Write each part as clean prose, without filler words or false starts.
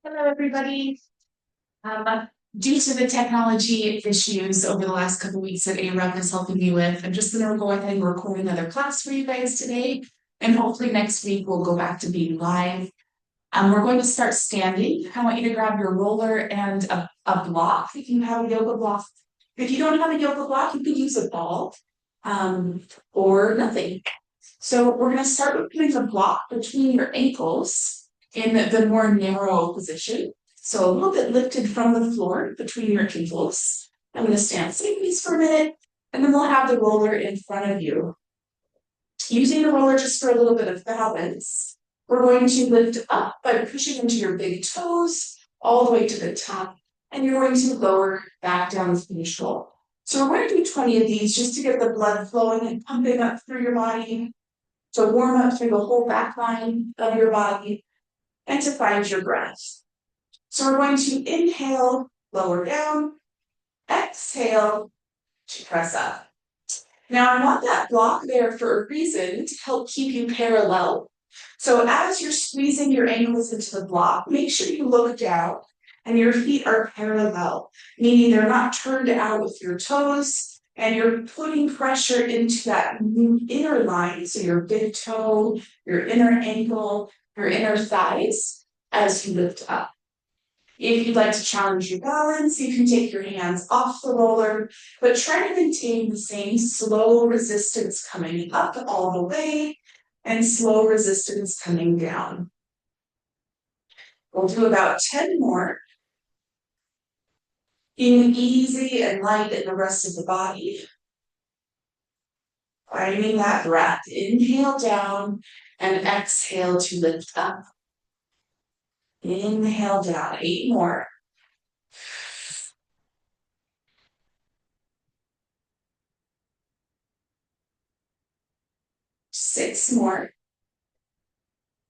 Hello, everybody. Due to the technology issues over the last couple of weeks that ARUP is helping me with, I'm just going to go ahead and record another class for you guys today. And hopefully next week we'll go back to being live. We're going to start standing. I want you to grab your roller and a block if you have a yoga block. If you don't have a yoga block, you can use a ball or nothing. So we're going to start with putting the block between your ankles in the more narrow position. So a little bit lifted from the floor between your ankles. I'm going to stand sideways for a minute, and then we'll have the roller in front of you. Using the roller just for a little bit of balance, we're going to lift up by pushing into your big toes all the way to the top, and you're going to lower back down to neutral. So we're going to do 20 of these just to get the blood flowing and pumping up through your body, to warm up through the whole back line of your body, and to find your breath. So we're going to inhale, lower down, exhale to press up. Now I want that block there for a reason, to help keep you parallel. So as you're squeezing your ankles into the block, make sure you look down and your feet are parallel, meaning they're not turned out with your toes, and you're putting pressure into that inner line, so your big toe, your inner ankle, your inner thighs, as you lift up. If you'd like to challenge your balance, you can take your hands off the roller, but try to maintain the same slow resistance coming up all the way and slow resistance coming down. We'll do about 10 more. Being easy and light in the rest of the body. Finding that breath. Inhale down and exhale to lift up. Inhale down. 8 more. 6 more.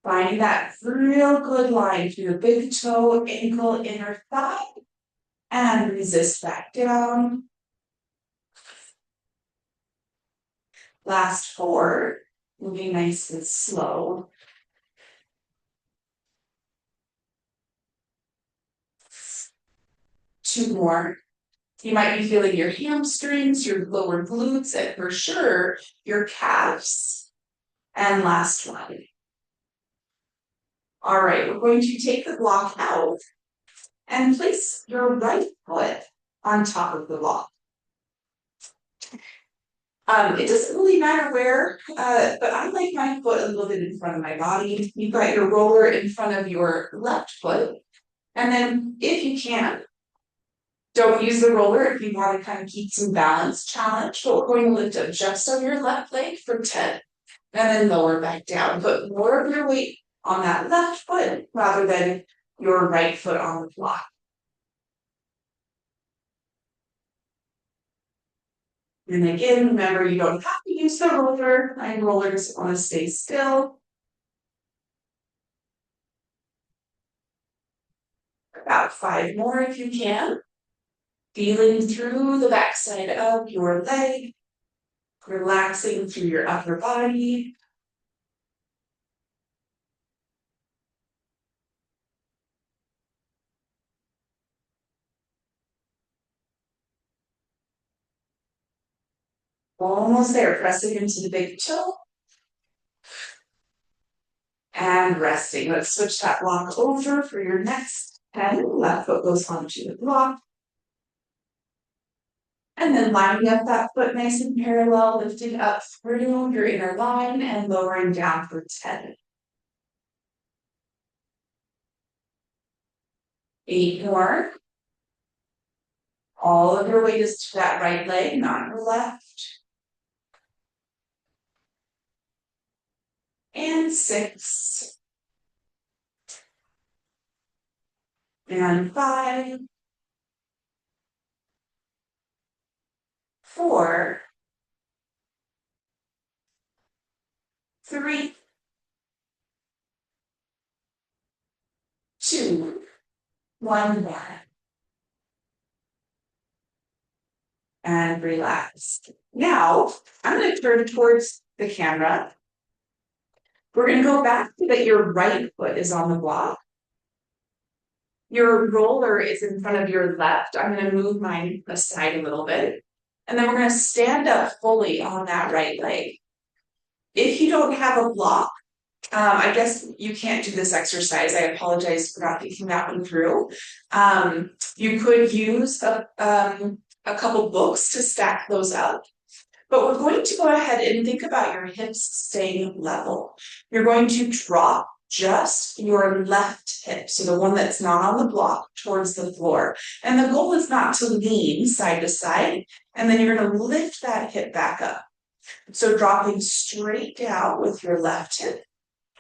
Finding that real good line through your big toe, ankle, inner thigh, and resist back down. Last 4, moving nice and slow. 2 more. You might be feeling your hamstrings, your lower glutes, and for sure, your calves. And last one. All right, we're going to take the block out and place your right foot on top of the block. It doesn't really matter where, but I like my foot a little bit in front of my body. You've got your roller in front of your left foot. And then if you can, don't use the roller if you want to kind of keep some balance challenge. But we're going to lift up just on your left leg for 10 and then lower back down. Put more of your weight on that left foot rather than your right foot on the block. And again, remember, you don't have to use the roller. My roller just want to stay still. About 5 more if you can. Feeling through the backside of your leg, relaxing through your upper body. Almost there, pressing into the big toe. And resting. Let's switch that block over for your next 10. Left foot goes onto the block. And then lining up that foot nice and parallel, lifting up through your inner line and lowering down for 10. 8 more. All of your weight is to that right leg, not your left. And 6. And 5. 4. 3. 2. 1 more. And relax. Now, I'm going to turn towards the camera. We're going to go back so that your right foot is on the block. Your roller is in front of your left. I'm going to move mine aside a little bit. And then we're going to stand up fully on that right leg. If you don't have a block, I guess you can't do this exercise. I apologize for not thinking that one through. You could use a couple books to stack those up. But we're going to go ahead and think about your hips staying level. You're going to drop just your left hip, so the one that's not on the block, towards the floor. And the goal is not to lean side to side, and then you're going to lift that hip back up. So dropping straight down with your left hip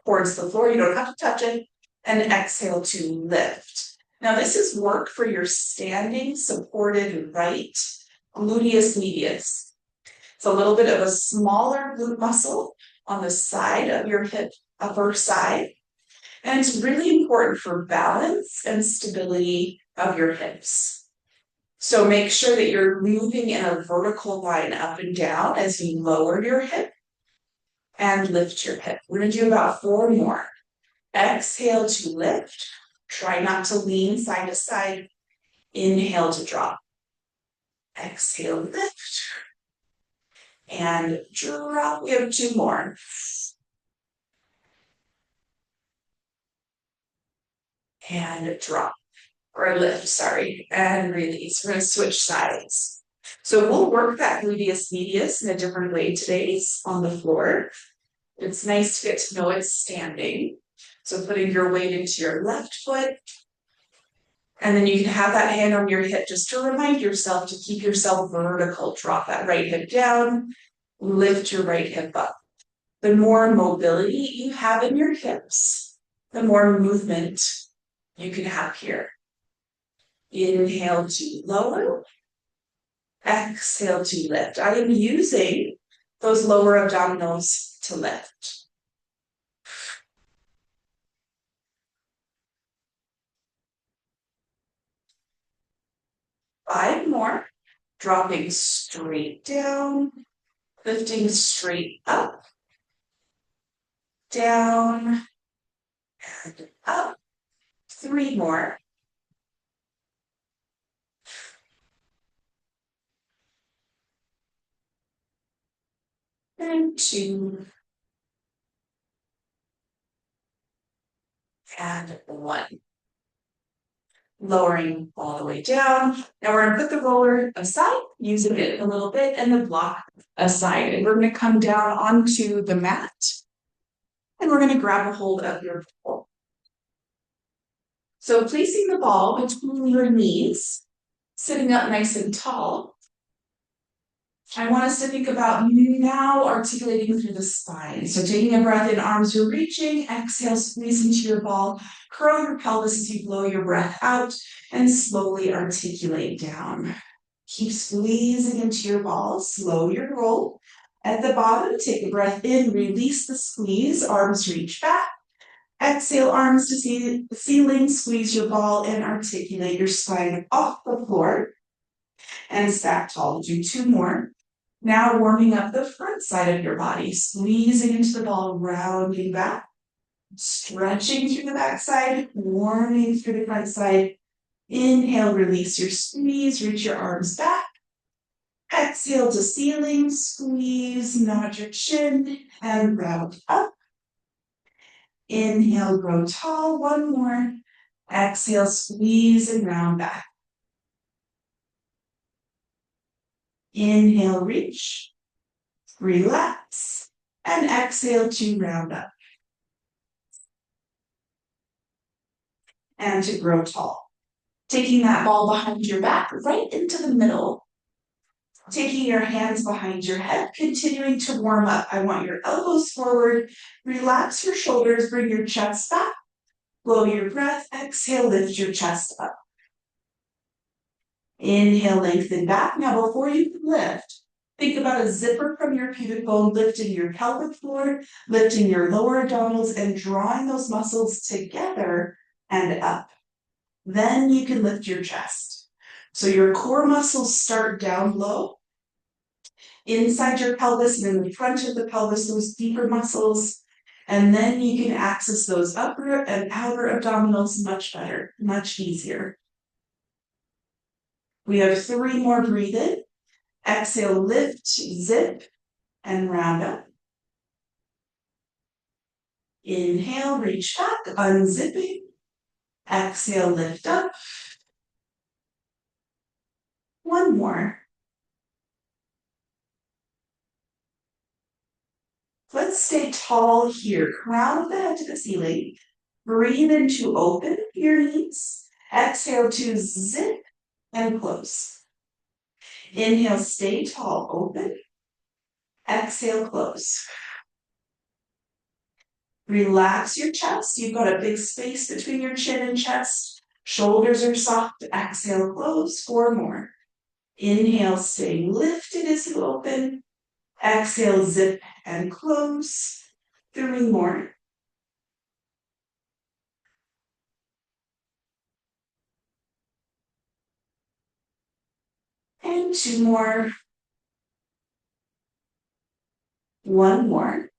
towards the floor. You don't have to touch it. And exhale to lift. Now this is work for your standing supported right gluteus medius. It's a little bit of a smaller glute muscle on the side of your hip, upper side. And it's really important for balance and stability of your hips. So make sure that you're moving in a vertical line up and down as you lower your hip and lift your hip. We're going to do about 4 more. Exhale to lift. Try not to lean side to side. Inhale to drop. Exhale, lift. And drop. We have 2 more. And drop. Or lift, sorry. And release. We're going to switch sides. So we'll work that gluteus medius in a different way today. It's on the floor. It's nice to get to know it's standing. So putting your weight into your left foot. And then you can have that hand on your hip just to remind yourself to keep yourself vertical. Drop that right hip down. Lift your right hip up. The more mobility you have in your hips, the more movement you can have here. Inhale to lower. Exhale to lift. I am using those lower abdominals to lift. 5 more. Dropping straight down. Lifting straight up. Down. And up. 3 more. And 2. And 1. Lowering all the way down. Now we're going to put the roller aside, using it a little bit, and the block aside. And we're going to come down onto the mat. And we're going to grab a hold of your ball. So placing the ball between your knees, sitting up nice and tall. I want us to think about now articulating through the spine. So taking a breath in, arms are reaching, exhale, squeeze into your ball, curl your pelvis as you blow your breath out, and slowly articulate down. Keep squeezing into your ball, slow your roll. At the bottom, take a breath in, release the squeeze, arms reach back. Exhale, arms to the ceiling, squeeze your ball and articulate your spine off the floor. And stack tall. Do 2 more. Now warming up the front side of your body, squeezing into the ball, rounding back, stretching through the back side, warming through the front side. Inhale, release your squeeze, reach your arms back. Exhale to ceiling, squeeze, nod your chin, and round up. Inhale, grow tall, 1 more. Exhale, squeeze and round back. Inhale, reach, relax, and exhale to round up. And to grow tall. Taking that ball behind your back, right into the middle. Taking your hands behind your head, continuing to warm up. I want your elbows forward. Relax your shoulders, bring your chest back. Blow your breath, exhale, lift your chest up. Inhale, lengthen back. Now before you lift, think about a zipper from your pubic bone, lifting your pelvic floor, lifting your lower abdominals, and drawing those muscles together and up. Then you can lift your chest. So your core muscles start down low, inside your pelvis and in the front of the pelvis, those deeper muscles. And then you can access those upper and outer abdominals much better, much easier. We have 3 more. Breathe in. Exhale, lift, zip, and round up. Inhale, reach back, unzipping. Exhale, lift up. 1 more. Let's stay tall here. Crown of the head to the ceiling. Breathe in to open your knees. Exhale to zip and close. Inhale, stay tall, open. Exhale, close. Relax your chest. You've got a big space between your chin and chest. Shoulders are soft. Exhale, close. 4 more. Inhale, stay lifted as you open. Exhale, zip and close. 3 more. And 2 more. 1 more.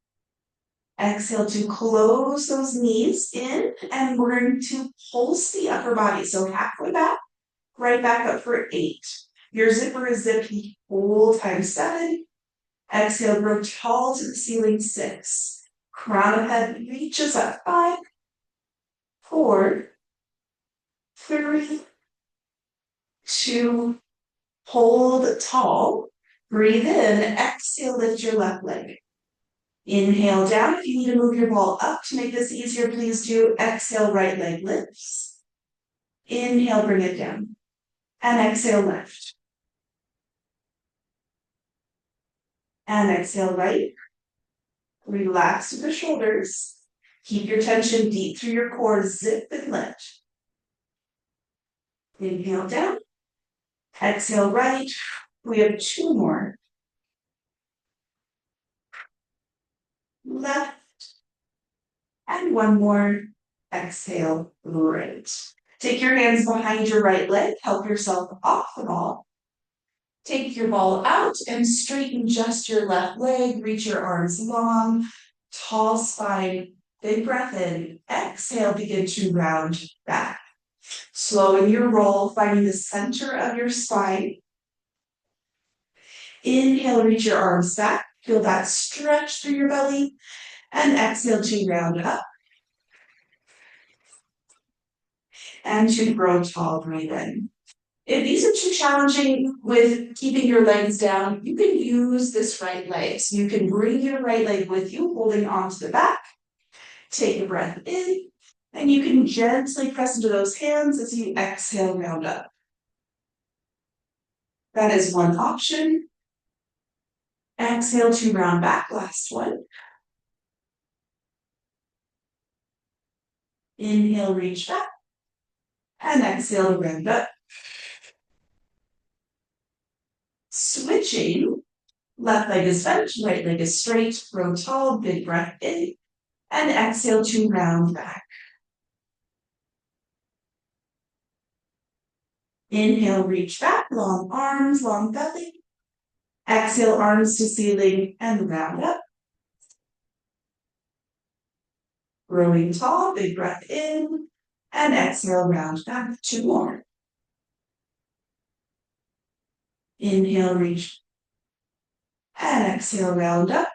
Exhale to close those knees in, and we're going to pulse the upper body. So halfway back, right back up for 8. Your zipper is zipped the whole time. 7. Exhale, grow tall to the ceiling. 6. Crown of head reaches up. 5, 4, 3, 2, hold tall. Breathe in. Exhale, lift your left leg. Inhale down. If you need to move your ball up to make this easier, please do. Exhale, right leg lifts. Inhale, bring it down. And exhale, left. And exhale, right. Relax through the shoulders. Keep your tension deep through your core. Zip and lift. Inhale down. Exhale, right. We have 2 more. Left. And 1 more. Exhale, right. Take your hands behind your right leg. Help yourself off the ball. Take your ball out and straighten just your left leg. Reach your arms long. Tall spine. Big breath in. Exhale, begin to round back. Slowing your roll, finding the center of your spine. Inhale, reach your arms back. Feel that stretch through your belly. And exhale to round up. And to grow tall, breathe in. If these are too challenging with keeping your legs down, you can use this right leg. So you can bring your right leg with you, holding onto the back. Take a breath in, and you can gently press into those hands as you exhale, round up. That is one option. Exhale to round back, last one. Inhale, reach back. And exhale, round up. Switching, left leg is bent, right leg is straight, grow tall, big breath in, and exhale to round back. Inhale, reach back, long arms, long belly. Exhale, arms to ceiling and round up. Growing tall, big breath in, and exhale, round back. 2 more. Inhale, reach, and exhale, round up.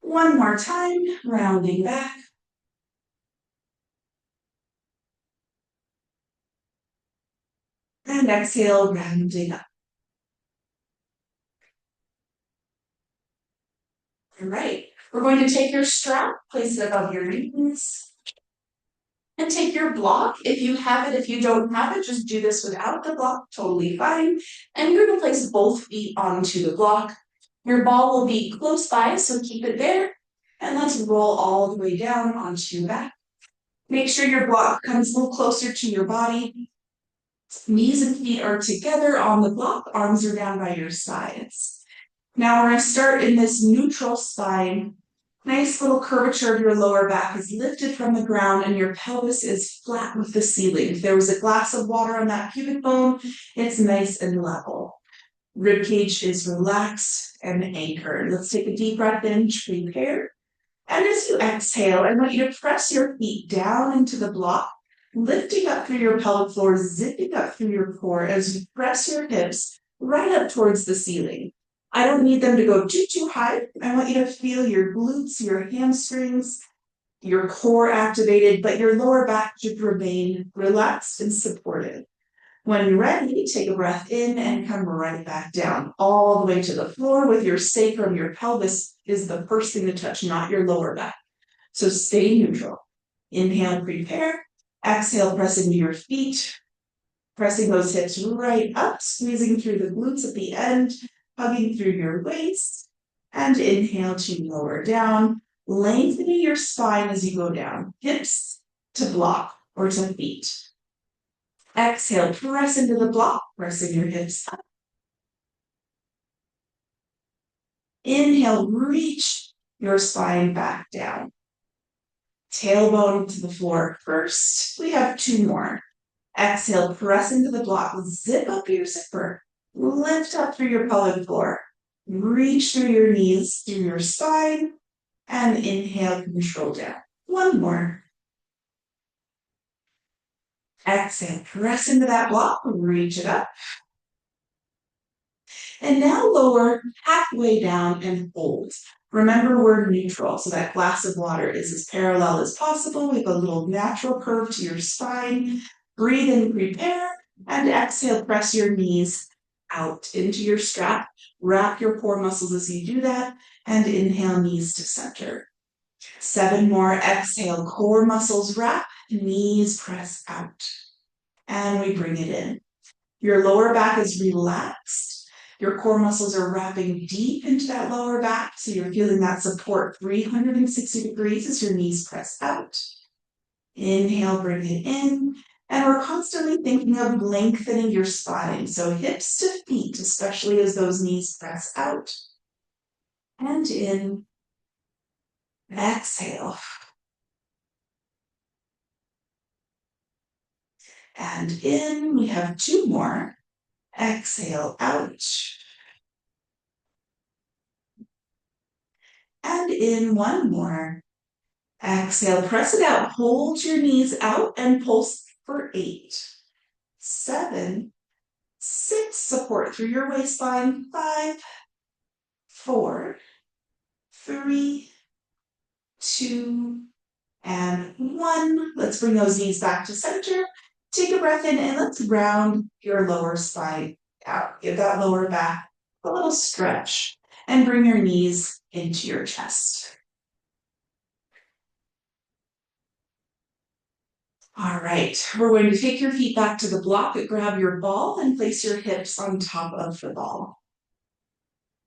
1 more time, rounding back. And exhale, rounding up. All right, we're going to take your strap, place it above your knees, and take your block. If you have it, if you don't have it, just do this without the block, totally fine. And you're going to place both feet onto the block. Your ball will be close by, so keep it there. And let's roll all the way down onto your back. Make sure your block comes a little closer to your body. Knees and feet are together on the block. Arms are down by your sides. Now we're going to start in this neutral spine. Nice little curvature of your lower back is lifted from the ground and your pelvis is flat with the ceiling. If there was a glass of water on that pubic bone, it's nice and level. Rib cage is relaxed and anchored. Let's take a deep breath in to prepare. And as you exhale, I want you to press your feet down into the block, lifting up through your pelvic floor, zipping up through your core as you press your hips right up towards the ceiling. I don't need them to go too high. I want you to feel your glutes, your hamstrings, your core activated, but your lower back should remain relaxed and supported. When you're ready, take a breath in and come right back down, all the way to the floor with your sacrum. Your pelvis is the first thing to touch, not your lower back. So stay neutral. Inhale, prepare. Exhale, press into your feet, pressing those hips right up, squeezing through the glutes at the end, hugging through your waist. And inhale to lower down, lengthening your spine as you go down, hips to block or to feet. Exhale, press into the block, pressing your hips up. Inhale, reach your spine back down. Tailbone to the floor first. We have 2 more. Exhale, press into the block, zip up your zipper, lift up through your pelvic floor, reach through your knees, through your spine, and inhale, control down. 1 more. Exhale, press into that block, reach it up. And now lower halfway down and hold. Remember, we're neutral, so that glass of water is as parallel as possible with a little natural curve to your spine. Breathe in, prepare, and exhale, press your knees out into your strap. Wrap your core muscles as you do that, and inhale, knees to center. 7 more. Exhale, core muscles wrap, knees press out. And we bring it in. Your lower back is relaxed. Your core muscles are wrapping deep into that lower back, so you're feeling that support 360 degrees as your knees press out. Inhale, bring it in. And we're constantly thinking of lengthening your spine, so hips to feet, especially as those knees press out. And in. Exhale. And in. We have 2 more. Exhale, out. And in, 1 more. Exhale, press it out. Hold your knees out and pulse for 8, 7, 6. Support through your waistline. 5, 4, 3, 2, and 1. Let's bring those knees back to center. Take a breath in and let's round your lower spine out. Give that lower back a little stretch and bring your knees into your chest. All right, we're going to take your feet back to the block, grab your ball, and place your hips on top of the ball.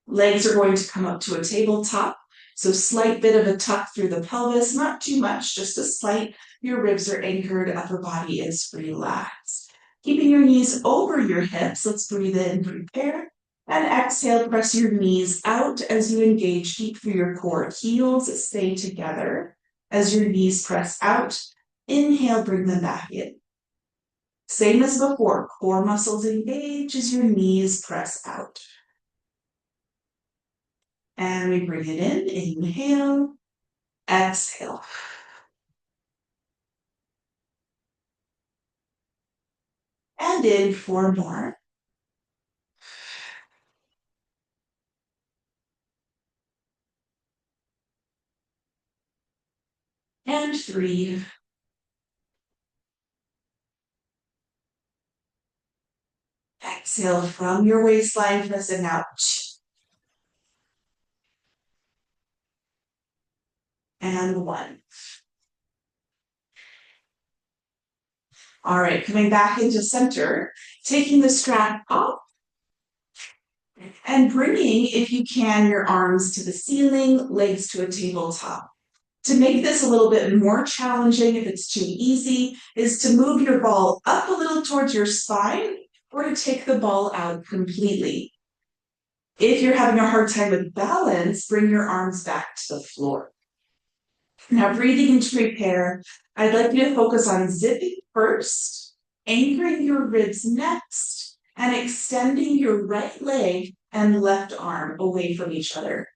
Legs are going to come up to a tabletop, so slight bit of a tuck through the pelvis, not too much, just a slight. Your ribs are anchored, upper body is relaxed. Keeping your knees over your hips, let's breathe in, prepare, and exhale, press your knees out as you engage deep through your core. Heels stay together as your knees press out. Inhale, bring them back in. Same as before, core muscles engage as your knees press out. And we bring it in, inhale, exhale. And in, 4 more. And 3. Exhale from your waistline, press it out. And 1. All right, coming back into center, taking the strap up and bringing, if you can, your arms to the ceiling, legs to a tabletop. To make this a little bit more challenging, if it's too easy, is to move your ball up a little towards your spine or to take the ball out completely. If you're having a hard time with balance, bring your arms back to the floor. Now, breathing into prepare, I'd like you to focus on zipping first, anchoring your ribs next, and extending your right leg and left arm away from each other.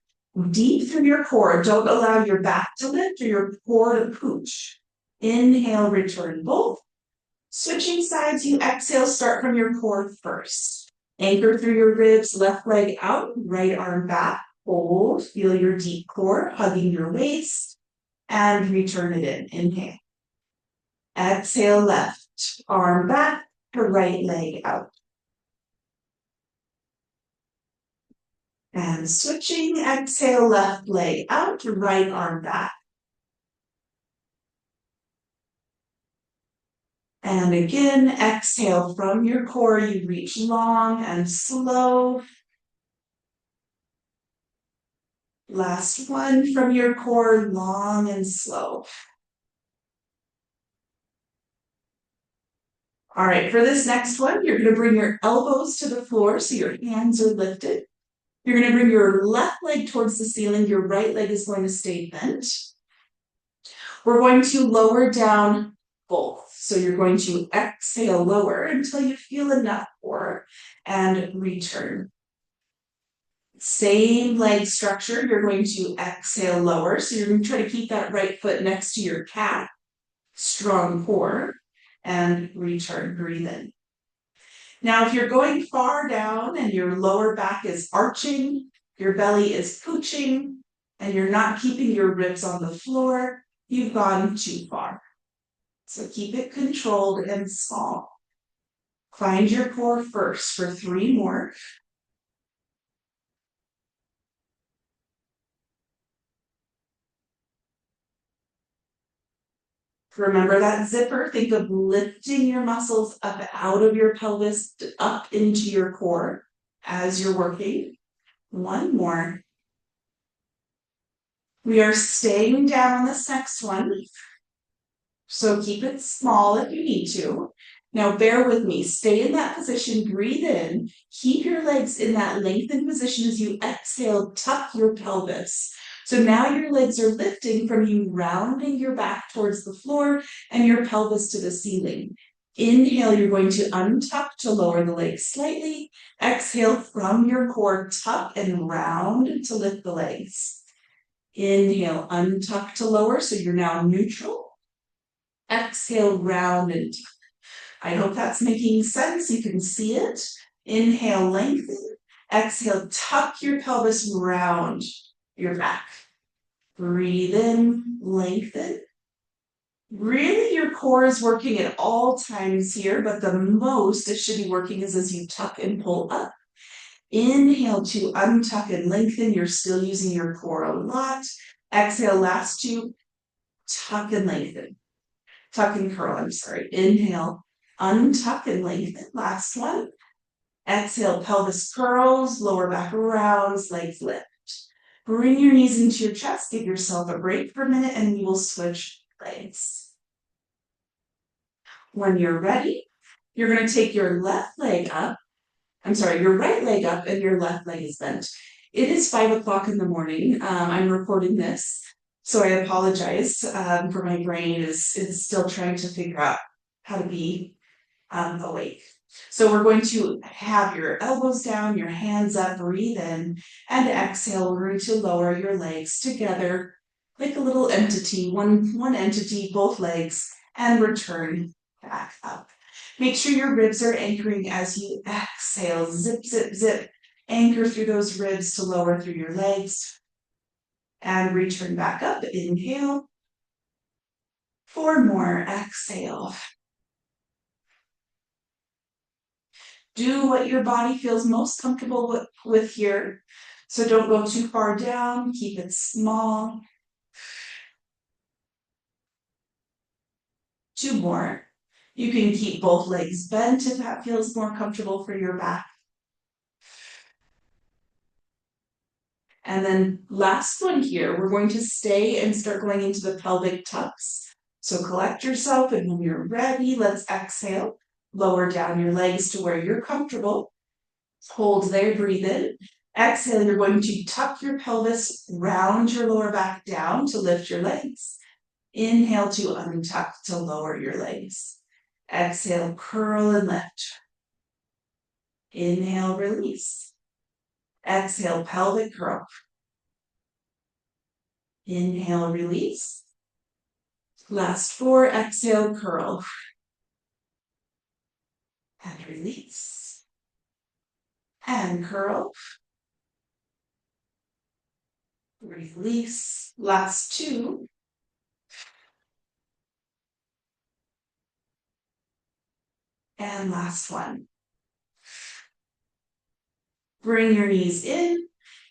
Deep through your core. Don't allow your back to lift or your core to pooch. Inhale, return both. Switching sides, you exhale, start from your core first. Anchor through your ribs, left leg out, right arm back. Hold, feel your deep core, hugging your waist, and return it in. Inhale. Exhale, left arm back, to right leg out. And switching, exhale, left leg out, right arm back. And again, exhale from your core, you reach long and slow. Last one from your core, long and slow. All right, for this next one, you're gonna bring your elbows to the floor so your hands are lifted. You're gonna bring your left leg towards the ceiling, your right leg is going to stay bent. We're going to lower down both. So you're going to exhale lower until you feel enough for and return. Same leg structure, you're going to exhale lower. So you're going to try to keep that right foot next to your calf. Strong core and return, breathe in. Now, if you're going far down and your lower back is arching, your belly is pooching, and you're not keeping your ribs on the floor, you've gone too far. So keep it controlled and small. Find your core first for 3 more. Remember that zipper. Think of lifting your muscles up out of your pelvis, up into your core as you're working. 1 more. We are staying down on this next one. So keep it small if you need to. Now bear with me. Stay in that position. Breathe in. Keep your legs in that lengthened position as you exhale. Tuck your pelvis. So now your legs are lifting from you rounding your back towards the floor and your pelvis to the ceiling. Inhale, you're going to untuck to lower the legs slightly. Exhale from your core, tuck and round to lift the legs. Inhale, untuck to lower, so you're now neutral. Exhale, round and tuck. I hope that's making sense. You can see it. Inhale, lengthen. Exhale, tuck your pelvis, round your back. Breathe in, lengthen. Really, your core is working at all times here, but the most it should be working is as you tuck and pull up. Inhale to untuck and lengthen. You're still using your core a lot. Exhale, last 2, tuck and lengthen. Tuck and curl, I'm sorry. Inhale, untuck and lengthen. Last one. Exhale, pelvis curls, lower back rounds, legs lift. Bring your knees into your chest, give yourself a break for a minute, and we will switch legs. When you're ready, you're going to take your left leg up. Your right leg up and your left leg is bent. It is 5 o'clock in the morning. I'm recording this, so I apologize for my brain is still trying to figure out how to be awake. So we're going to have your elbows down, your hands up, breathe in, and exhale. We're going to lower your legs together like a little entity, one entity, both legs, and return back up. Make sure your ribs are anchoring as you exhale. Zip, zip, zip. Anchor through those ribs to lower through your legs. And return back up. Inhale. 4 more. Exhale. Do what your body feels most comfortable with here. So don't go too far down. Keep it small. 2 more. You can keep both legs bent if that feels more comfortable for your back. And then last one here, we're going to stay and start going into the pelvic tucks. So collect yourself, and when you're ready, let's exhale. Lower down your legs to where you're comfortable. Hold there, breathe in. Exhale, you're going to tuck your pelvis, round your lower back down to lift your legs. Inhale to untuck to lower your legs. Exhale, curl and lift. Inhale, release. Exhale, pelvic curl. Inhale, release. Last 4, exhale, curl. And release. And curl. Release. Last 2. And last 1. Bring your knees in.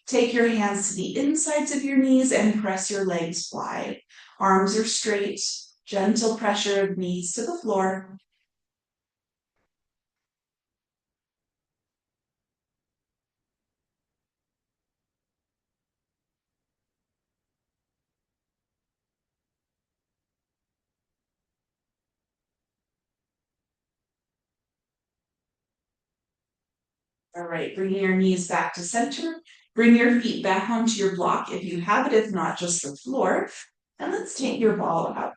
Take your hands to the insides of your knees and press your legs wide. Arms are straight. Gentle pressure of knees to the floor. All right, bringing your knees back to center. Bring your feet back onto your block if you have it, if not just the floor. And let's take your ball out.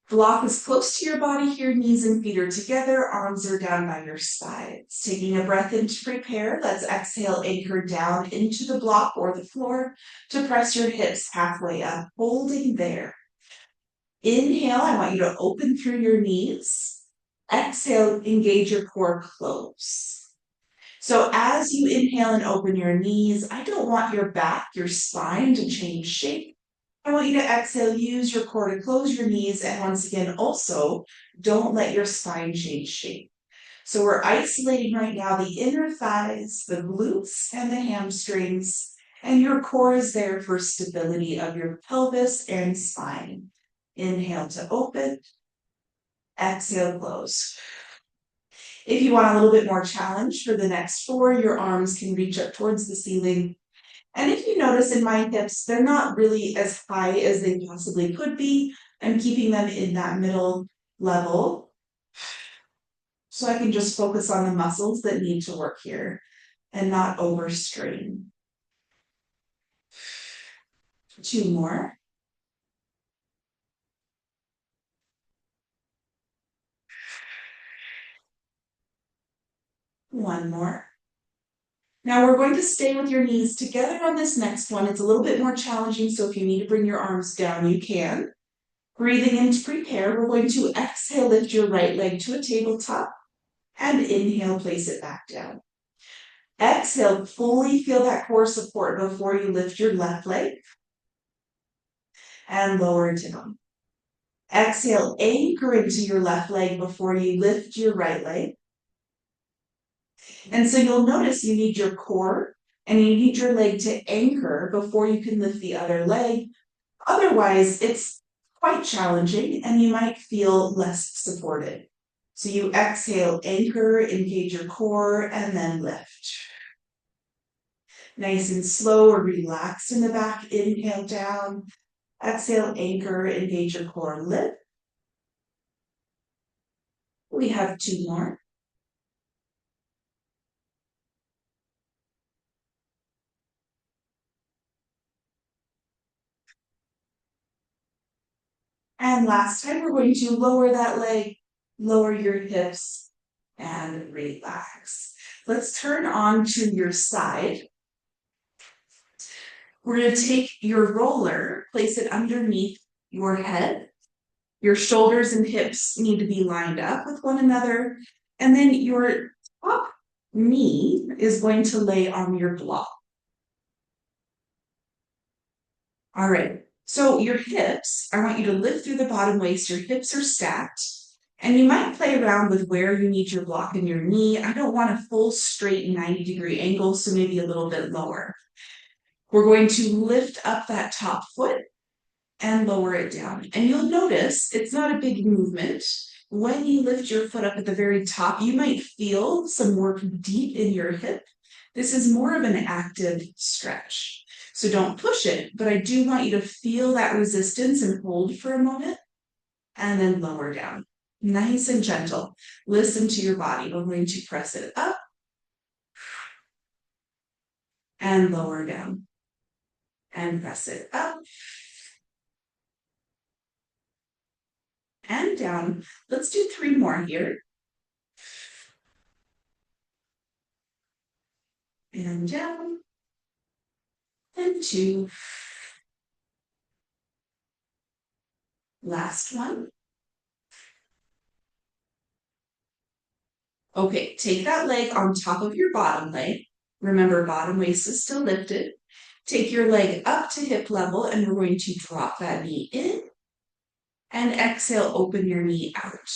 Block is close to your body here, knees and feet are together, arms are down by your sides. Taking a breath in to prepare, let's exhale, anchor down into the block or the floor to press your hips halfway up, holding there. Inhale, I want you to open through your knees. Exhale, engage your core close. So as you inhale and open your knees, I don't want your back, your spine to change shape. I want you to exhale, use your core to close your knees, and once again, also, don't let your spine change shape. So we're isolating right now the inner thighs, the glutes, and the hamstrings, and your core is there for stability of your pelvis and spine. Inhale to open, exhale, close. If you want a little bit more challenge for the next 4, your arms can reach up towards the ceiling. And if you notice in my hips, they're not really as high as they possibly could be. I'm keeping them in that middle level so I can just focus on the muscles that need to work here and not overstrain. 2 more. One more. Now we're going to stay with your knees together on this next one. It's a little bit more challenging, so if you need to bring your arms down, you can. Breathing in to prepare, we're going to exhale, lift your right leg to a tabletop, and inhale, place it back down. Exhale, fully feel that core support before you lift your left leg, and lower down. Exhale, anchor into your left leg before you lift your right leg. And so you'll notice you need your core and you need your leg to anchor before you can lift the other leg. Otherwise, it's quite challenging and you might feel less supported. So you exhale, anchor, engage your core, and then lift. Nice and slow or relaxed in the back. Inhale down. Exhale, anchor, engage your core, lift. We have 2 more. And last time, we're going to lower that leg, lower your hips, and relax. Let's turn on to your side. We're going to take your roller, place it underneath your head. Your shoulders and hips need to be lined up with one another. And then your top knee is going to lay on your block. All right. So your hips, I want you to lift through the bottom waist. Your hips are stacked. And you might play around with where you need your block in your knee. I don't want a full straight 90-degree angle, so maybe a little bit lower. We're going to lift up that top foot and lower it down. And you'll notice it's not a big movement. When you lift your foot up at the very top, you might feel some work deep in your hip. This is more of an active stretch. So don't push it, but I do want you to feel that resistance and hold for a moment and then lower down. Nice and gentle. Listen to your body. We're going to press it up and lower down and press it up and down. Let's do 3 more here. and down, and 2. Last one. Okay, take that leg on top of your bottom leg. Remember, bottom waist is still lifted. Take your leg up to hip level, and we're going to drop that knee in. And exhale, open your knee out.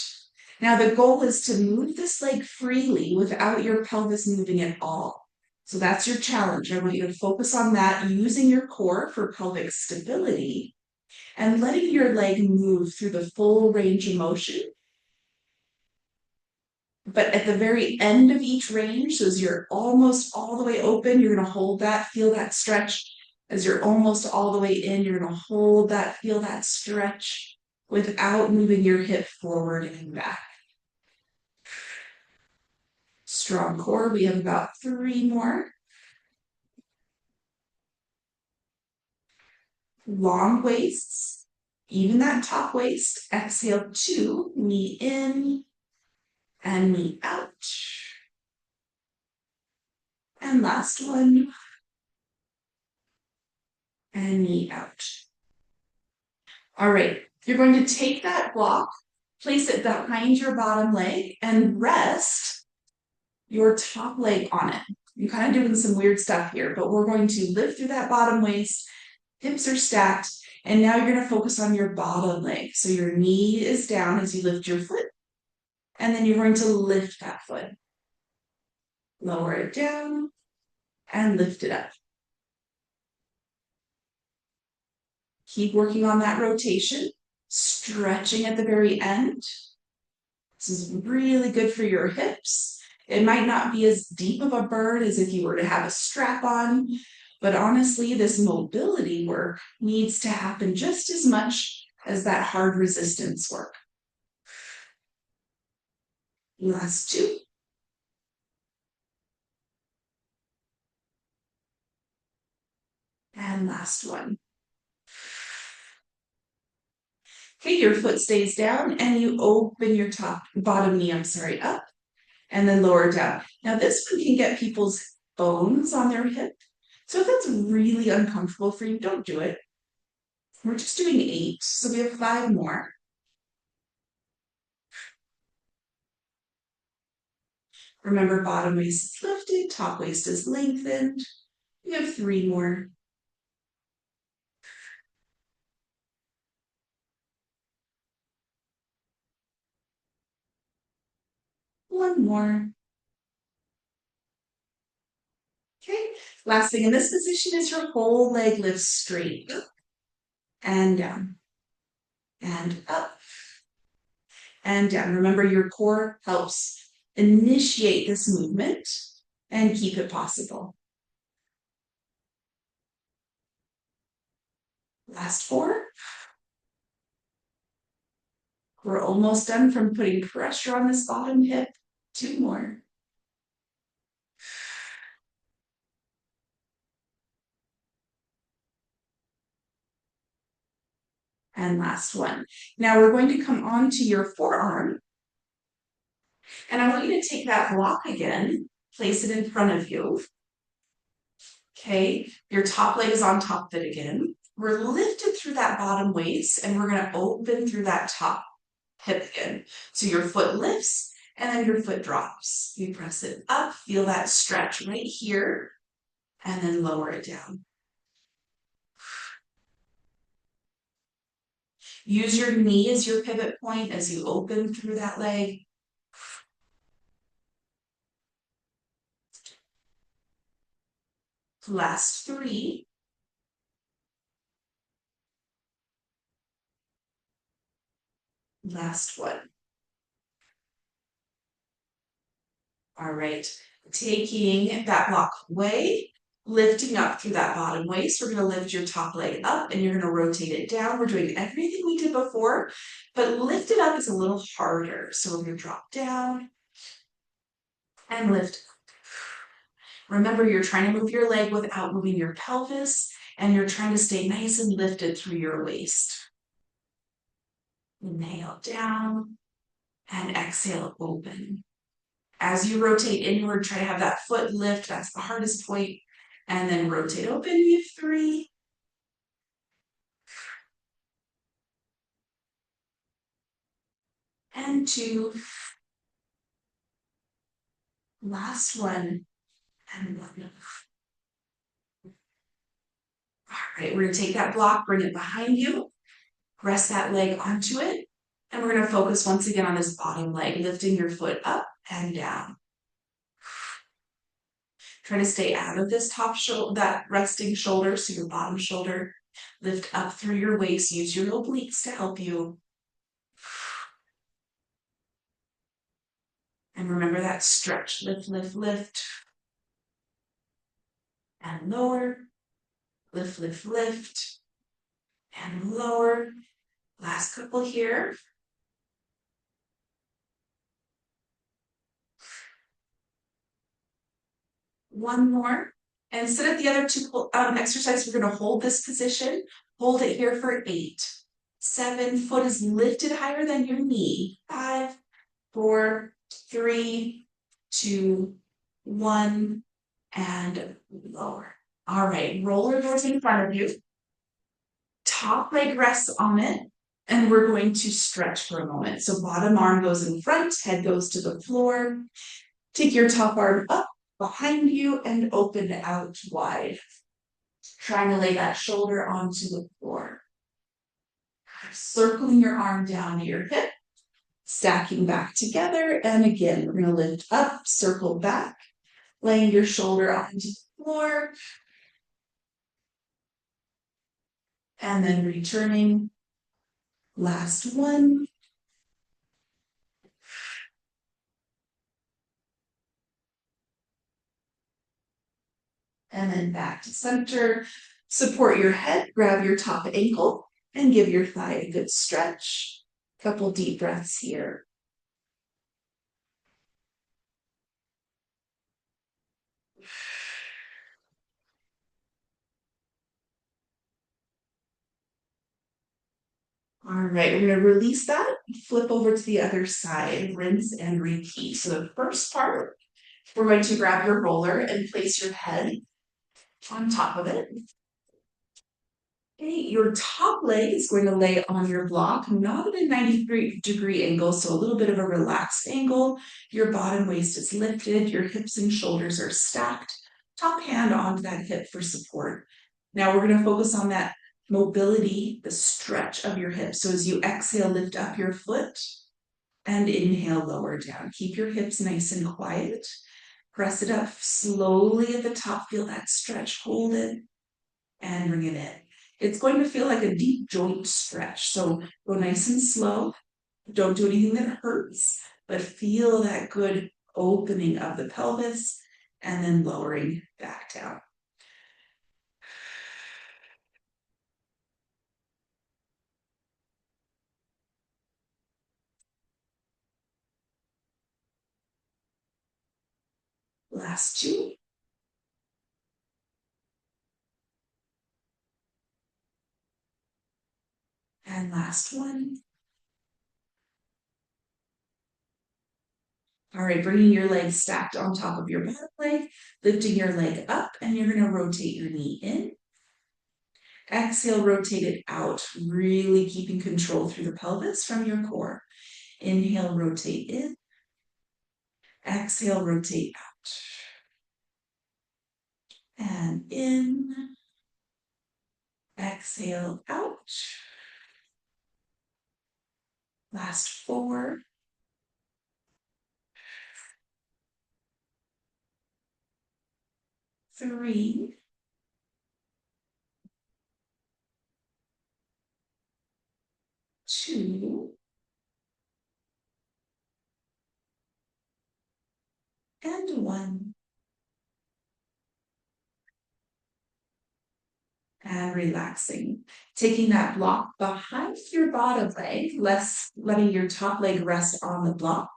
Now, the goal is to move this leg freely without your pelvis moving at all. So that's your challenge. I want you to focus on that, using your core for pelvic stability and letting your leg move through the full range of motion. But at the very end of each range, so as you're almost all the way open, you're going to hold that, feel that stretch. As you're almost all the way in, you're going to hold that, feel that stretch without moving your hip forward and back. Strong core. We have about 3 more. Long waists, even that top waist. Exhale, 2, knee in and knee out. And last one, and knee out. All right, you're going to take that block, place it behind your bottom leg, and rest your top leg on it. You're kind of doing some weird stuff here, but we're going to lift through that bottom waist, hips are stacked, and now you're going to focus on your bottom leg. So your knee is down as you lift your foot, and then you're going to lift that foot. Lower it down, and lift it up. Keep working on that rotation, stretching at the very end. This is really good for your hips. It might not be as deep of a burn as if you were to have a strap on, but honestly, this mobility work needs to happen just as much as that hard resistance work. Last 2. And last one. Okay, your foot stays down and you open your bottom knee, up, and then lower down. Now this one can get people's bones on their hip. So if that's really uncomfortable for you, don't do it. We're just doing 8, so we have 5 more. Remember, bottom waist is lifted, top waist is lengthened. We have 3 more. One more. Okay, last thing in this position is your whole leg lifts straight up and down and up and down. Remember, your core helps initiate this movement and keep it possible. Last 4. We're almost done from putting pressure on this bottom hip. 2 more. And last one. Now we're going to come onto your forearm. And I want you to take that block again, place it in front of you. Okay, your top leg is on top of it again. We're lifted through that bottom waist and we're going to open through that top hip again. So your foot lifts and then your foot drops. You press it up, feel that stretch right here, and then lower it down. Use your knee as your pivot point as you open through that leg. Last 3. Last one. All right, taking that block away, lifting up through that bottom waist. We're going to lift your top leg up and you're going to rotate it down. We're doing everything we did before, but lift it up is a little harder. So we're going to drop down and lift up. Remember, you're trying to move your leg without moving your pelvis, and you're trying to stay nice and lifted through your waist. Inhale down and exhale, open. As you rotate inward, try to have that foot lift. That's the hardest point. And then rotate open. We have 3. And 2. Last one. And 1. All right, we're going to take that block, bring it behind you, rest that leg onto it. And we're going to focus once again on this bottom leg, lifting your foot up and down. Try to stay out of this top shoulder, that resting shoulder, so your bottom shoulder. Lift up through your waist. Use your obliques to help you. And remember that stretch. Lift, lift, lift. And lower. Lift, lift, lift. And lower. Last couple here. One more. And instead of the other 2 exercises, we're going to hold this position. Hold it here for 8. 7. Foot is lifted higher than your knee. 5, 4, 3, 2, 1, and lower. All right, roller goes in front of you. Top leg rests on it, and we're going to stretch for a moment. So bottom arm goes in front, head goes to the floor. Take your top arm up behind you and open out wide. Trying to lay that shoulder onto the floor. Circling your arm down to your hip, stacking back together. And again, we're going to lift up, circle back, laying your shoulder onto the floor. And then returning. Last one. And then back to center. Support your head, grab your top ankle, and give your thigh a good stretch. Couple deep breaths here. All right, we're going to release that, flip over to the other side, rinse and repeat. So the first part, we're going to grab your roller and place your head on top of it. Okay, your top leg is going to lay on your block, not at a 90-degree angle, so a little bit of a relaxed angle. Your bottom waist is lifted, your hips and shoulders are stacked. Top hand onto that hip for support. Now we're going to focus on that mobility, the stretch of your hips. So as you exhale, lift up your foot and inhale, lower down. Keep your hips nice and quiet. Press it up slowly at the top. Feel that stretch. Hold it and bring it in. It's going to feel like a deep joint stretch. So go nice and slow. Don't do anything that hurts, but feel that good opening of the pelvis and then lowering back down. Last 2. And last one. All right, bringing your legs stacked on top of your bottom leg, lifting your leg up, and you're going to rotate your knee in. Exhale, rotate it out, really keeping control through the pelvis from your core. Inhale, rotate in. Exhale, rotate out. And in. Exhale, out. Last 4. 3. 2. And 1. And relaxing. Taking that block behind your bottom leg, letting your top leg rest on the block.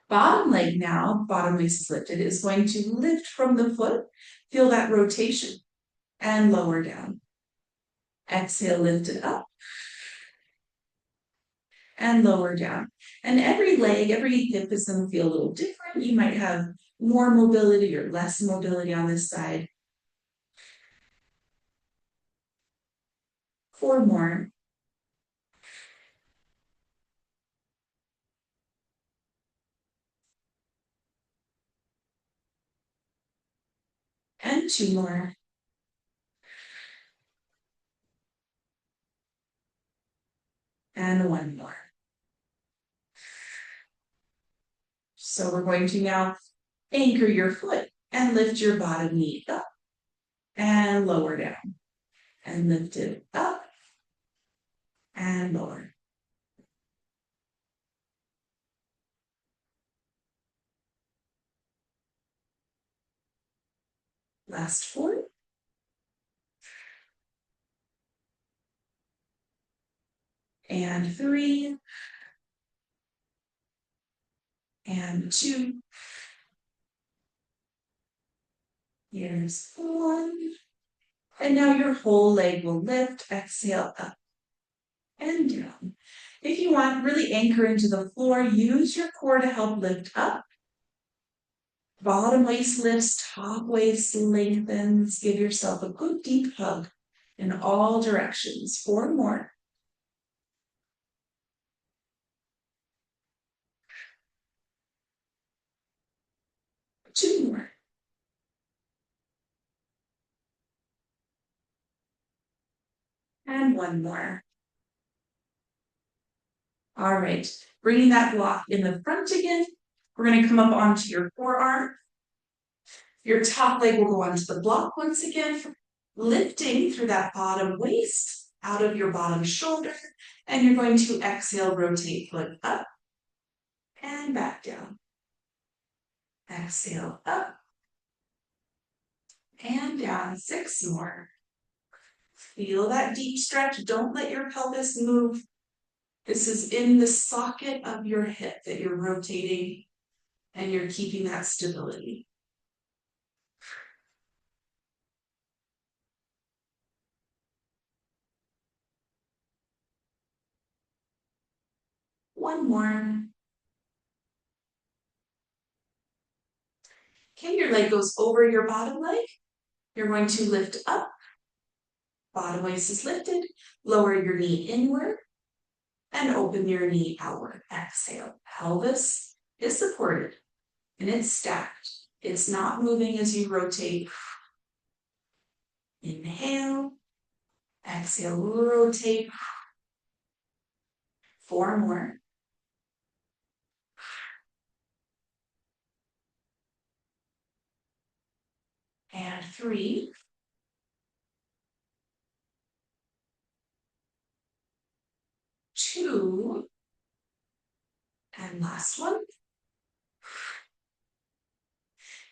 Bottom leg now, bottom waist is lifted, is going to lift from the foot. Feel that rotation and lower down. Exhale, lift it up. and lower down. And every leg, every hip is going to feel a little different. You might have more mobility or less mobility on this side. 4 more. And 2 more. And 1 more. So we're going to now anchor your foot and lift your bottom knee up and lower down. And lift it up and lower. Last 4. And 3. And 2. Here's 1. And now your whole leg will lift, exhale up and down. If you want, really anchor into the floor. Use your core to help lift up. Bottom waist lifts, top waist lengthens. Give yourself a good deep hug in all directions. 4 more. 2 more. And 1 more. All right, bringing that block in the front again. We're going to come up onto your forearm. Your top leg will go onto the block once again, lifting through that bottom waist, out of your bottom shoulder, and you're going to exhale, rotate foot up and back down. Exhale up and down. 6 more. Feel that deep stretch. Don't let your pelvis move. This is in the socket of your hip that you're rotating and you're keeping that stability. One more. Okay, your leg goes over your bottom leg. You're going to lift up. Bottom waist is lifted. Lower your knee inward and open your knee outward. Exhale. Pelvis is supported and it's stacked. It's not moving as you rotate. Inhale. Exhale. Rotate. 4 more. And 3. 2. And last one.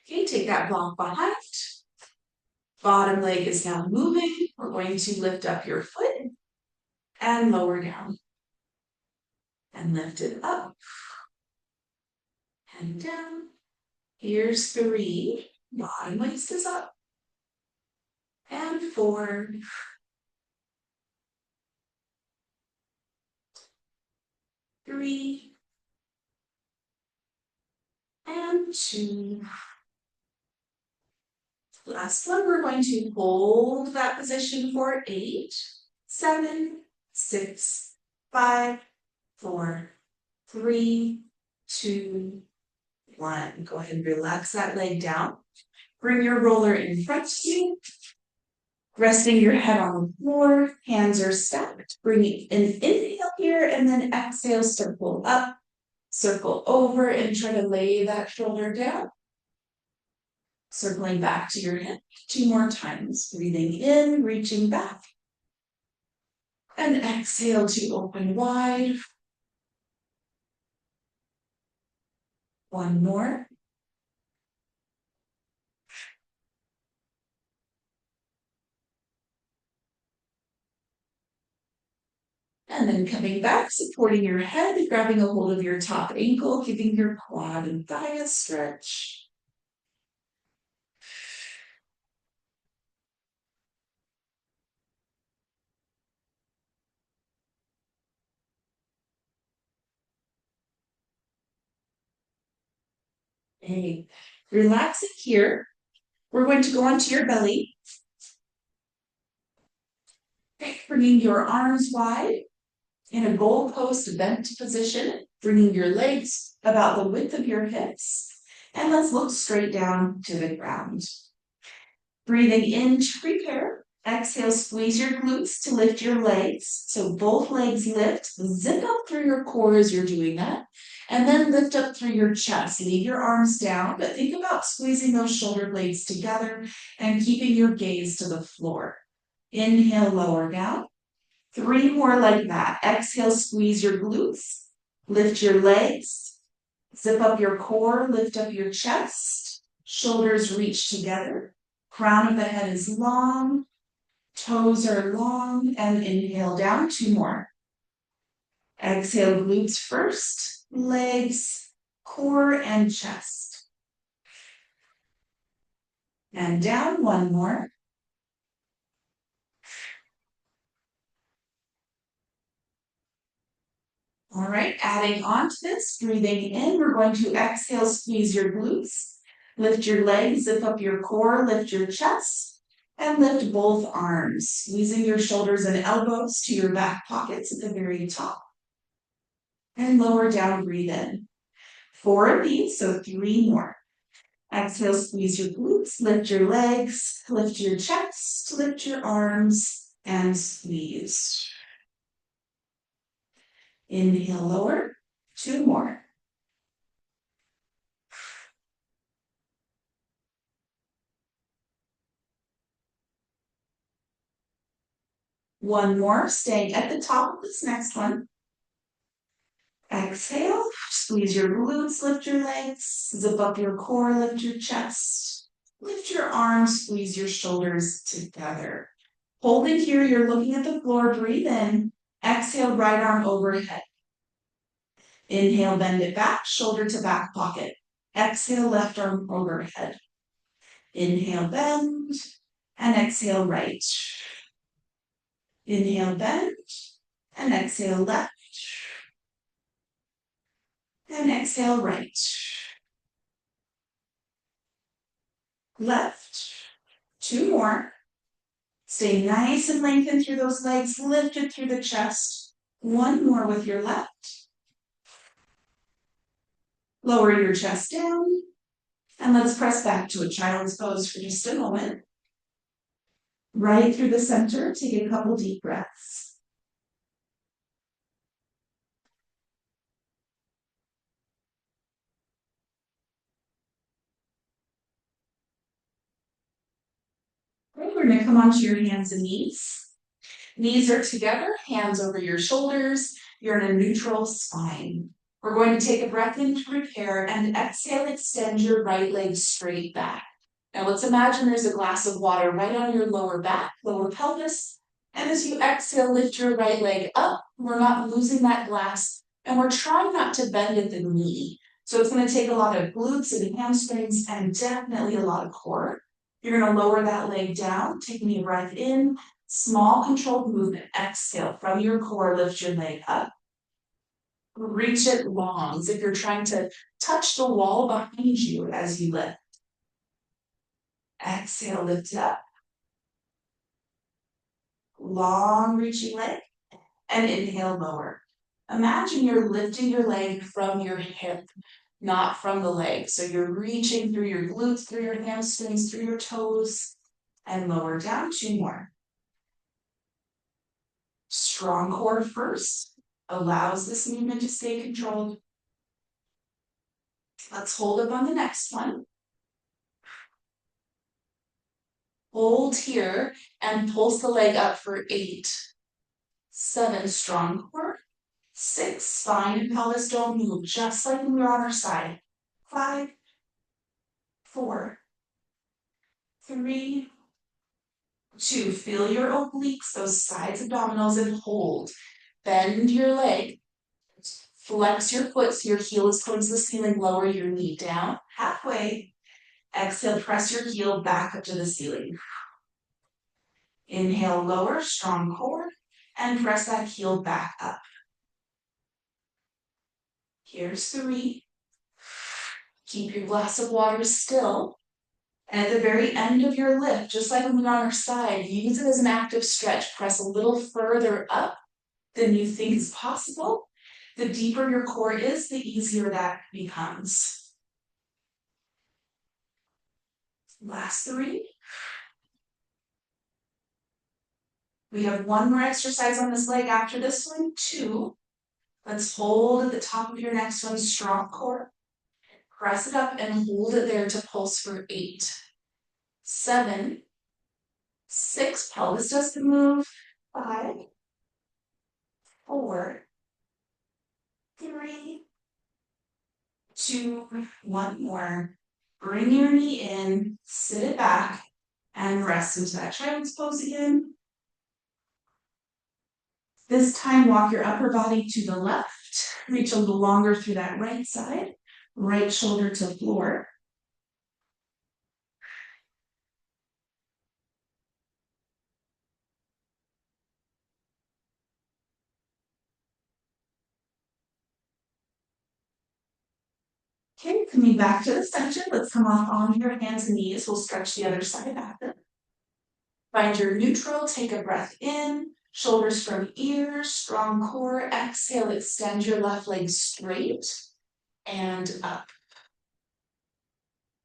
Okay, take that block behind. Bottom leg is now moving. We're going to lift up your foot and lower down. And lift it up and down. Here's 3. Bottom waist is up. And 4. 3. And 2. Last one, we're going to hold that position for 8, 7, 6, 5, 4, 3, 2, 1. Go ahead and relax that leg down. Bring your roller in front of you. Resting your head on the floor, hands are stacked. Bring an inhale here and then exhale, circle up, circle over and try to lay that shoulder down. Circling back to your hip 2 more times. Breathing in, reaching back. And exhale to open wide. 1 more. And then coming back, supporting your head, grabbing a hold of your top ankle, giving your quad and thigh a stretch. Okay. Relaxing here. We're going to go onto your belly. Okay. Bringing your arms wide in a goalpost bent position, bringing your legs about the width of your hips. And let's look straight down to the ground. Breathing in to prepare. Exhale, squeeze your glutes to lift your legs. So both legs lift, zip up through your core as you're doing that. And then lift up through your chest. Leave your arms down, but think about squeezing those shoulder blades together and keeping your gaze to the floor. Inhale, lower down. 3 more like that. Exhale, squeeze your glutes. Lift your legs. Zip up your core, lift up your chest. Shoulders reach together. Crown of the head is long. Toes are long. And inhale down. 2 more. Exhale, glutes first. Legs, core, and chest. And down. 1 more. All right, adding on to this, breathing in, we're going to exhale, squeeze your glutes, lift your legs, zip up your core, lift your chest, and lift both arms, squeezing your shoulders and elbows to your back pockets at the very top. And lower down, breathe in. 4 of these, so 3 more. Exhale, squeeze your glutes, lift your legs, lift your chest, lift your arms, and squeeze. Inhale, lower. 2 more. One more, staying at the top of this next one. Exhale, squeeze your glutes, lift your legs, zip up your core, lift your chest, lift your arms, squeeze your shoulders together. Hold it here, you're looking at the floor, breathe in. Exhale, right arm overhead. Inhale, bend it back, shoulder to back pocket. Exhale, left arm overhead. Inhale, bend, and exhale, right. Inhale, bend, and exhale, left. And exhale, right. Left. 2 more. Stay nice and lengthened through those legs, lifted through the chest. 1 more with your left. Lower your chest down. And let's press back to a child's pose for just a moment. Right through the center, take a couple deep breaths. Okay, we're going to come onto your hands and knees. Knees are together, hands over your shoulders. You're in a neutral spine. We're going to take a breath in to prepare and exhale, extend your right leg straight back. Now let's imagine there's a glass of water right on your lower back, lower pelvis. And as you exhale, lift your right leg up. We're not losing that glass. And we're trying not to bend at the knee. So it's going to take a lot of glutes and hamstrings and definitely a lot of core. You're going to lower that leg down, taking a breath in. Small controlled movement. Exhale from your core, lift your leg up. Reach it long, as if you're trying to touch the wall behind you as you lift. Exhale, lift up. Long reaching leg. And inhale, lower. Imagine you're lifting your leg from your hip, not from the leg. So you're reaching through your glutes, through your hamstrings, through your toes, and lower down. 2 more. Strong core first allows this movement to stay controlled. Let's hold up on the next one. Hold here and pulse the leg up for 8, 7, strong core. 6, spine and pelvis don't move, just like when we're on our side. 5, 4, 3, 2. Feel your obliques, those sides abdominals, and hold. Bend your leg. Flex your foot so your heel is towards the ceiling. Lower your knee down halfway. Exhale, press your heel back up to the ceiling. Inhale, lower, strong core, and press that heel back up. Here's 3, Keep your glass of water still. And at the very end of your lift, just like when we're on our side, use it as an active stretch. Press a little further up than you think is possible. The deeper your core is, the easier that becomes. Last 3. We have one more exercise on this leg after this one, 2. Let's hold at the top of your next one, strong core. Press it up and hold it there to pulse for 8, 7, 6, pelvis doesn't move, 5, 4, 3, 2, 1 more. Bring your knee in, sit it back, and rest into that child's pose again. This time, walk your upper body to the left, reach a little longer through that right side, right shoulder to floor. Okay, coming back to the center, let's come off onto your hands and knees. We'll stretch the other side after. Find your neutral, take a breath in, shoulders from ears, strong core. Exhale, extend your left leg straight and up.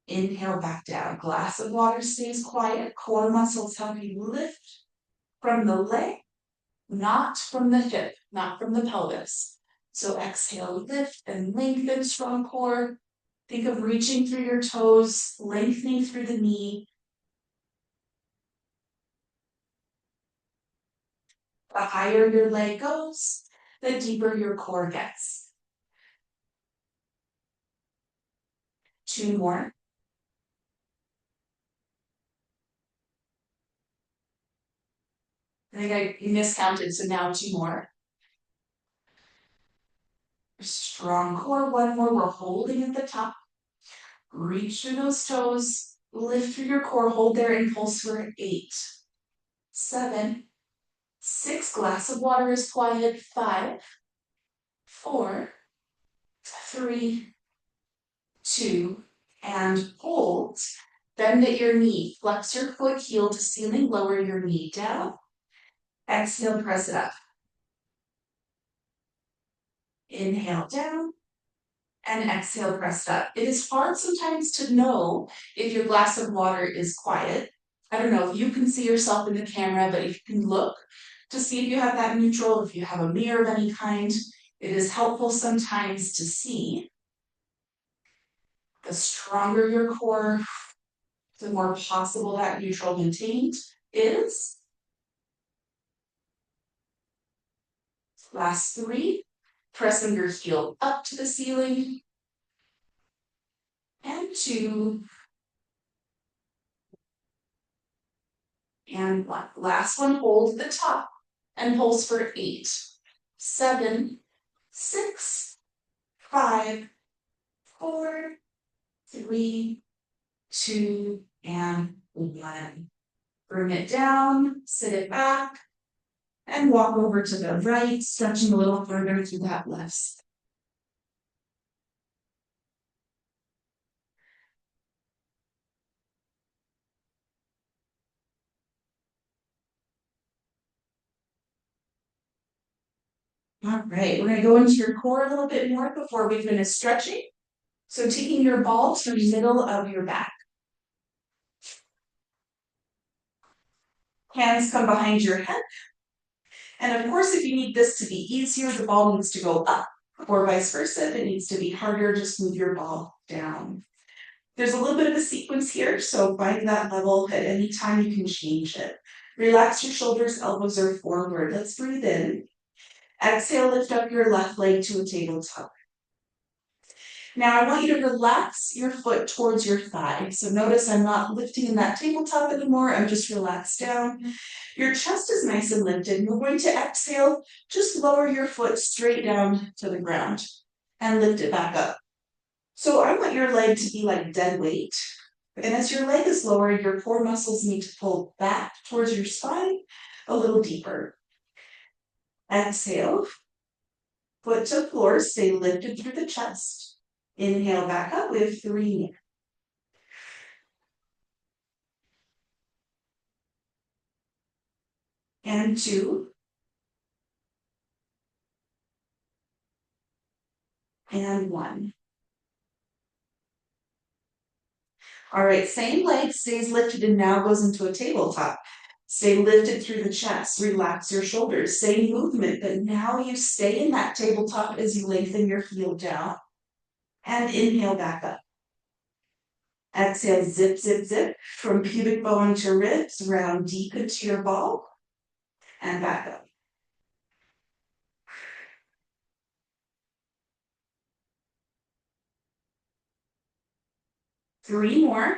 Inhale back down. Glass of water stays quiet. Core muscles help you lift from the leg, not from the hip, not from the pelvis. So exhale, lift and lengthen strong core. Think of reaching through your toes, lengthening through the knee. The higher your leg goes, the deeper your core gets. 2 more. I think I miscounted, so now 2 more. Strong core, 1 more. We're holding at the top. Reach through those toes, lift through your core, hold there and pulse for 8, 7, 6, glass of water is quiet, 5, 4, 3, 2, and hold. Bend at your knee, flex your foot, heel to ceiling, lower your knee down. Exhale, press it up. Inhale down, and exhale, press it up. It is hard sometimes to know if your glass of water is quiet. I don't know if you can see yourself in the camera, but if you can look to see if you have that neutral, if you have a mirror of any kind, it is helpful sometimes to see. The stronger your core, the more possible that neutral maintained is. Last 3, pressing your heel up to the ceiling. And 2, and 1. Last one, hold the top and pulse for 8, 7, 6, 5, 4, 3, 2, and 1. Bring it down, sit it back, and walk over to the right, stretching a little further through that left side. All right, we're going to go into your core a little bit more before we finish stretching. So taking your ball to the middle of your back. Hands come behind your head. And of course, if you need this to be easier, the ball needs to go up, or vice versa. If it needs to be harder, just move your ball down. There's a little bit of a sequence here, so find that level at any time. You can change it. Relax your shoulders, elbows are forward. Let's breathe in. Exhale, lift up your left leg to a tabletop. Now I want you to relax your foot towards your thigh. So notice I'm not lifting in that tabletop anymore. I'm just relaxed down. Your chest is nice and lifted. We're going to exhale. Just lower your foot straight down to the ground and lift it back up. So I want your leg to be like dead weight. And as your leg is lower, your core muscles need to pull back towards your spine a little deeper. Exhale. Foot to floor, stay lifted through the chest. Inhale back up with 3 more. And 2. And 1. All right, same leg stays lifted and now goes into a tabletop. Stay lifted through the chest, relax your shoulders, same movement, but now you stay in that tabletop as you lengthen your heel down. And inhale back up. Exhale, zip, zip, zip, from pubic bone to ribs, round deep into your ball, and back up. Three more.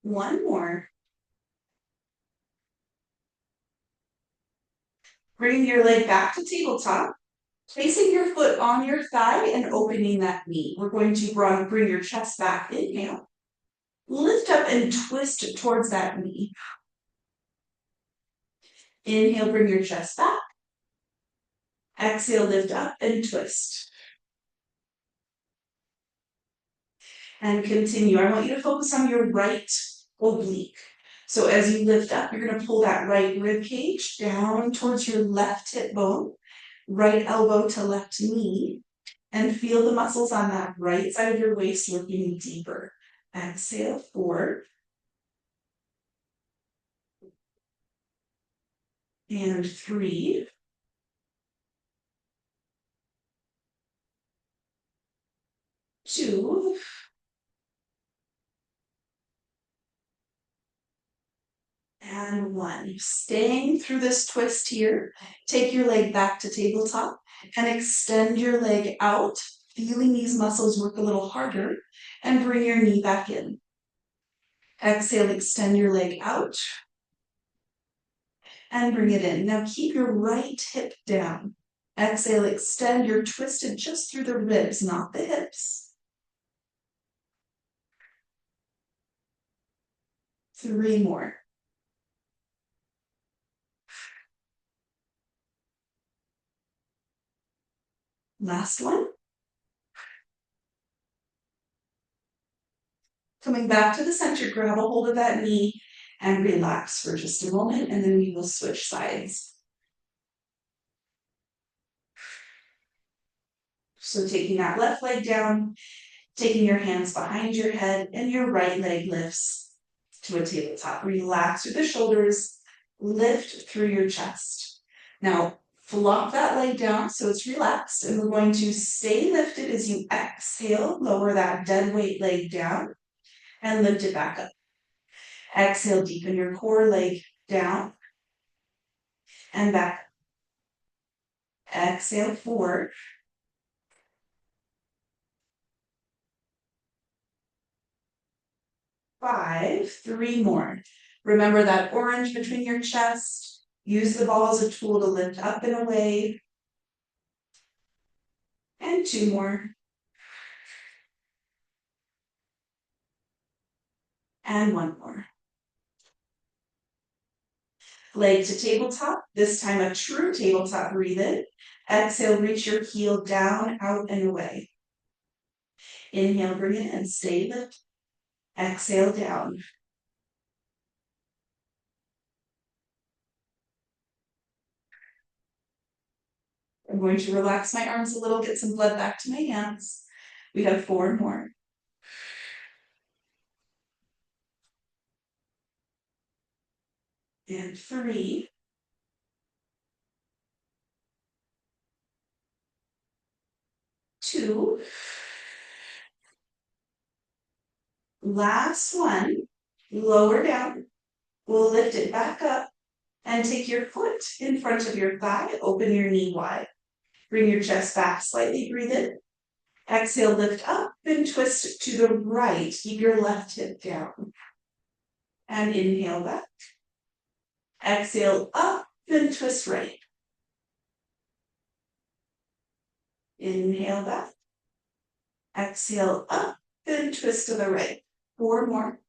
One more. Bring your leg back to tabletop, placing your foot on your thigh and opening that knee. We're going to bring your chest back. Inhale. Lift up and twist towards that knee. Inhale, bring your chest back. Exhale, lift up and twist. And continue. I want you to focus on your right oblique. So as you lift up, you're going to pull that right rib cage down towards your left hip bone, right elbow to left knee, and feel the muscles on that right side of your waist working deeper. Exhale, 4. And 3. 2. And 1. Staying through this twist here. Take your leg back to tabletop and extend your leg out, feeling these muscles work a little harder, and bring your knee back in. Exhale, extend your leg out and bring it in. Now keep your right hip down. Exhale, extend. You're twisted just through the ribs, not the hips. 3 more. Last one. Coming back to the center, grab a hold of that knee and relax for just a moment, and then we will switch sides. So taking that left leg down, taking your hands behind your head, and your right leg lifts to a tabletop. Relax through the shoulders, lift through your chest. Now, flop that leg down so it's relaxed, and we're going to stay lifted as you exhale, lower that dead weight leg down, and lift it back up. Exhale, deepen your core, leg down, and back. Exhale, 4. 5, 3 more. Remember that orange between your chest. Use the ball as a tool to lift up and away. And 2 more. And 1 more. Leg to tabletop, this time a true tabletop breathe in. Exhale, reach your heel down, out, and away. Inhale, bring it in, stay lift. Exhale, down. I'm going to relax my arms a little, get some blood back to my hands. We have 4 more. And 3. 2. Last one. Lower down. We'll lift it back up and take your foot in front of your thigh. Open your knee wide. Bring your chest back slightly. Breathe in. Exhale, lift up and twist to the right. Keep your left hip down. And inhale back. Exhale up and twist right. Inhale back. Exhale up and twist to the right. 4 more.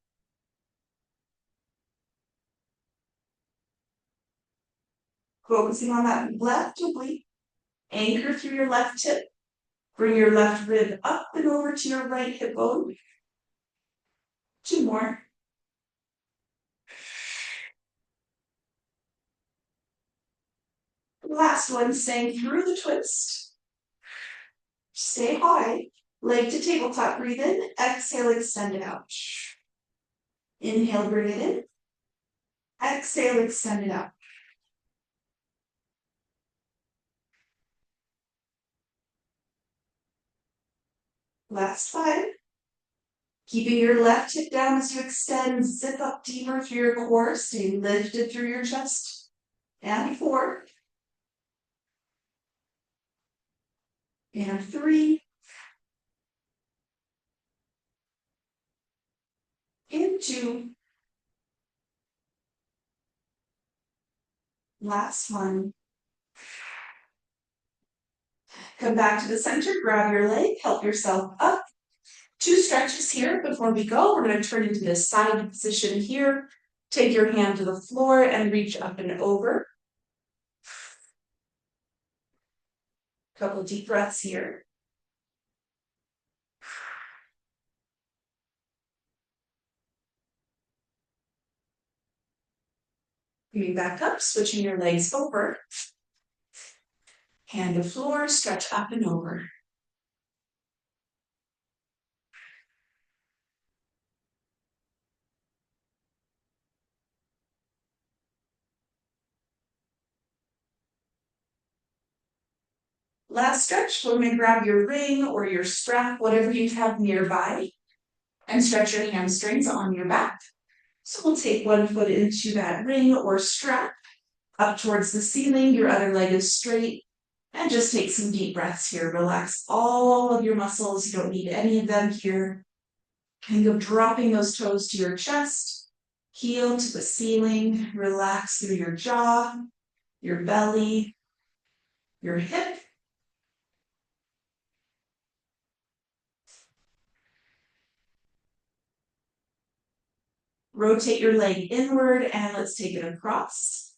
Focusing on that left oblique. Anchor through your left hip. Bring your left rib up and over to your right hip bone. 2 more. Last one, staying through the twist. Stay high. Leg to tabletop, breathe in. Exhale, extend it out. Inhale, bring it in. Exhale, extend it out. Last 5. Keeping your left hip down as you extend, zip up deeper through your core, stay lifted through your chest. And 4. And 3. And 2. Last one. Come back to the center, grab your leg, help yourself up. 2 stretches here before we go. We're going to turn into this side position here. Take your hand to the floor and reach up and over. Couple deep breaths here. Coming back up, switching your legs over. Hand to floor, stretch up and over. Last stretch, we're going to grab your ring or your strap, whatever you have nearby, and stretch your hamstrings on your back. So we'll take one foot into that ring or strap, up towards the ceiling, your other leg is straight, and just take some deep breaths here. Relax all of your muscles, you don't need any of them here. Kind of dropping those toes to your chest, heel to the ceiling, relax through your jaw, your belly, your hip. Rotate your leg inward and let's take it across.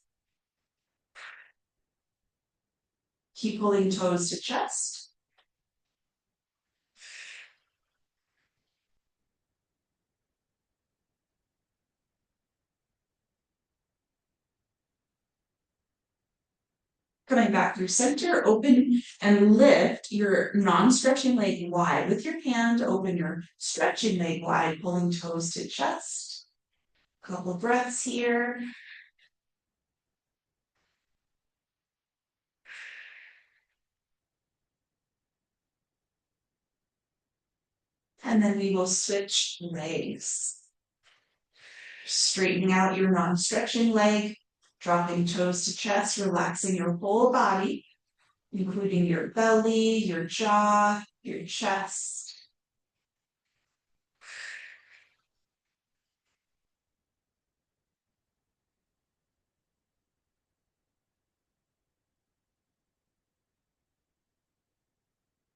Keep pulling toes to chest. Coming back through center, open and lift your non-stretching leg wide with your hand. Open your stretching leg wide, pulling toes to chest. Couple breaths here. And then we will switch legs. Straightening out your non-stretching leg, dropping toes to chest, relaxing your whole body, including your belly, your jaw, your chest.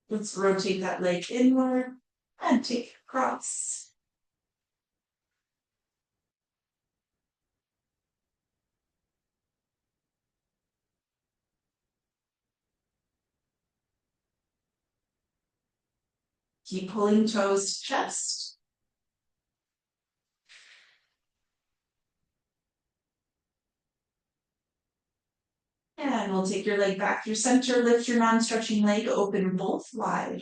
Let's rotate that leg inward and take it across. Keep pulling toes to chest. And we'll take your leg back through center, lift your non-stretching leg, open both wide.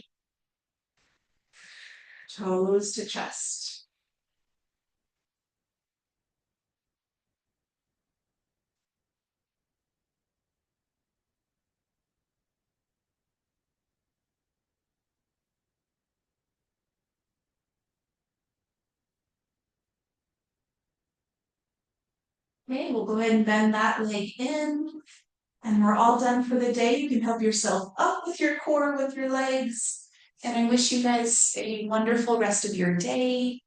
Toes to chest. Okay, we'll go ahead and bend that leg in. And we're all done for the day. You can help yourself up with your core, with your legs. And I wish you guys a wonderful rest of your day.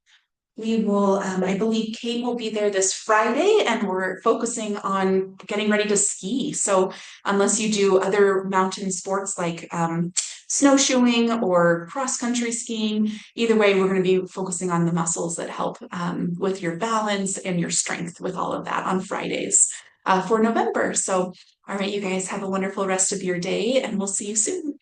We will, I believe Kate will be there this Friday and we're focusing on getting ready to ski. So unless you do other mountain sports like snowshoeing or cross-country skiing, either way, we're going to be focusing on the muscles that help with your balance and your strength with all of that on Fridays. for November. So, all right, you guys have a wonderful rest of your day, and we'll see you soon.